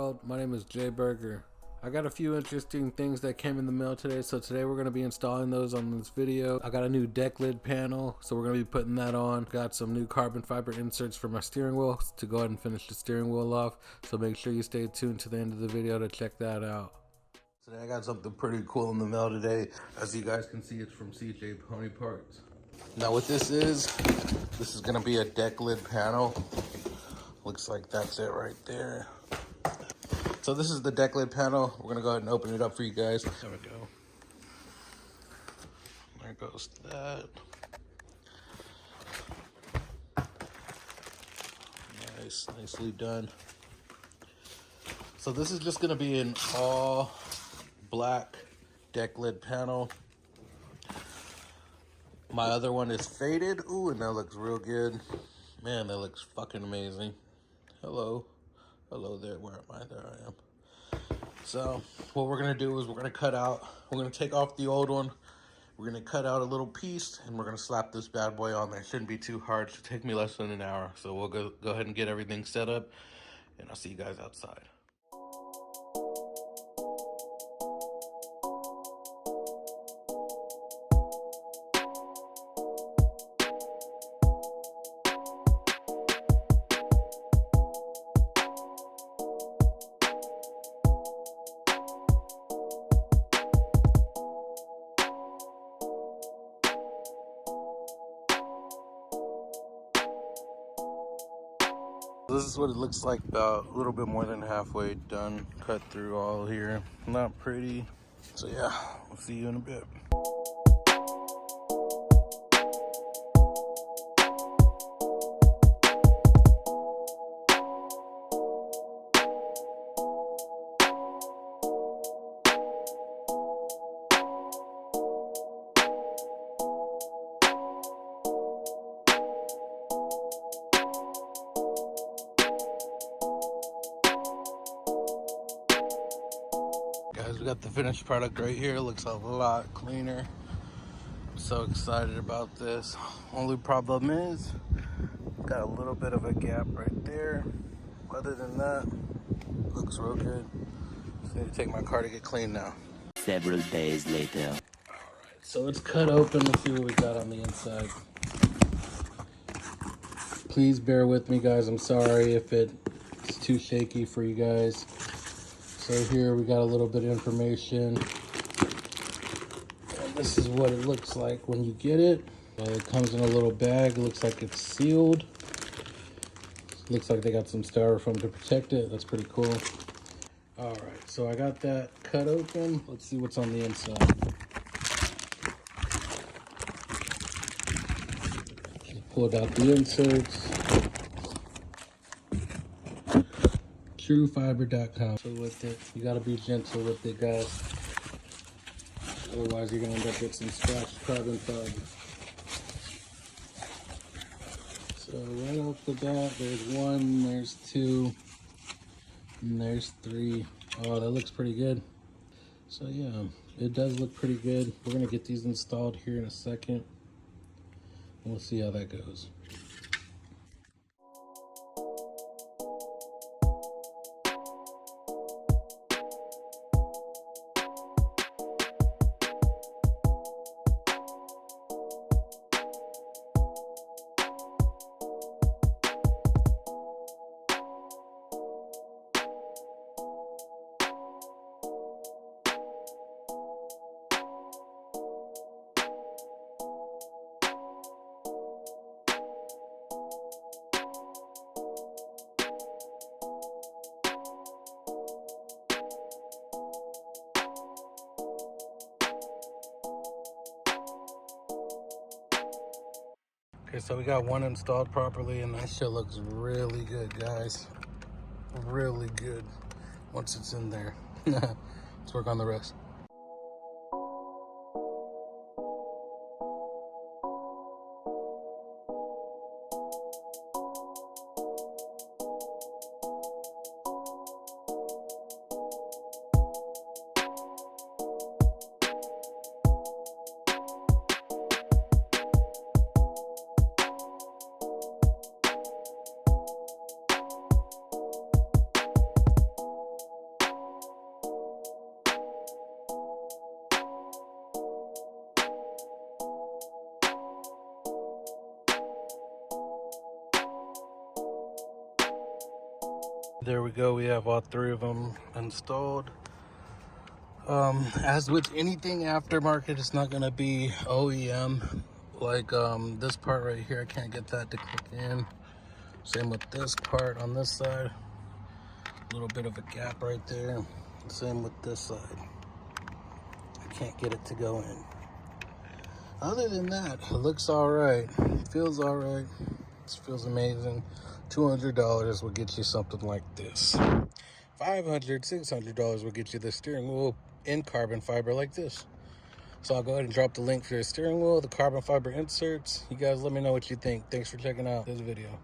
world. My name is Jay Berger. I got a few interesting things that came in the mail today, so today we're going to be installing those on this video. I got a new Decklid panel, so we're going to be putting that on. Got some new carbon fiber inserts for my steering wheel to go ahead and finish the steering wheel off, so make sure you stay tuned to the end of the video to check that out. Today I got something pretty cool in the mail today. As you guys can see, it's from CJ Pony Parts. Now what this is going to be a Decklid panel. Looks like that's it right there. So this is the Decklid panel. We're gonna go ahead and open it up for you guys. There we go. There goes that. Nice, nicely done. So this is just gonna be an all black Decklid panel. My other one is faded. Ooh, and that looks real good. Man, that looks fucking amazing. Hello. Hello there, where am I? There I am. So what we're gonna do is we're gonna take off the old one. We're gonna cut out a little piece and we're gonna slap this bad boy on there. It shouldn't be too hard. It should take me less than an hour. So we'll go ahead and get everything set up and I'll see you guys outside. This is what it looks like, about a little bit more than halfway done, cut through all here. Not pretty. So yeah, we'll see you in a bit. Guys, we got the finished product right here. It looks a lot cleaner. I'm so excited about this. Only problem is, got a little bit of a gap right there. Other than that, looks real good. Just need to take my car to get clean now. Several days later. Alright, so it's cut open. Let's see what we got on the inside. Please bear with me, guys. I'm sorry if it's too shaky for you guys. So here we got a little bit of information. And this is what it looks like when you get it. It comes in a little bag. It looks like it's sealed. Looks like they got some styrofoam to protect it. That's pretty cool. All right, so I got that cut open. Let's see what's on the inside. Pulled out the inserts. TrueFiber.com. So with it, you gotta be gentle with it, guys. Otherwise, you're gonna end up with some scratched carbon fiber. So right off the bat, there's one, there's two, and there's three. Oh, that looks pretty good. So yeah, it does look pretty good. We're gonna get these installed here in a second. We'll see how that goes. Okay, so we got one installed properly and that shit looks really good, guys. Really good once it's in there. Let's work on the rest. There we go. We have all 3 of them installed. As with anything aftermarket, it's not going to be OEM. Like this part right here, I can't get that to click in. Same with this part on this side. A little bit of a gap right there. Same with this side. I can't get it to go in. Other than that, it looks all right. Feels all right. This feels amazing. $200 will get you something like this. $500, $600 will get you the steering wheel in carbon fiber like this. So I'll go ahead and drop the link for your steering wheel, the carbon fiber inserts. You guys let me know what you think. Thanks for checking out this video.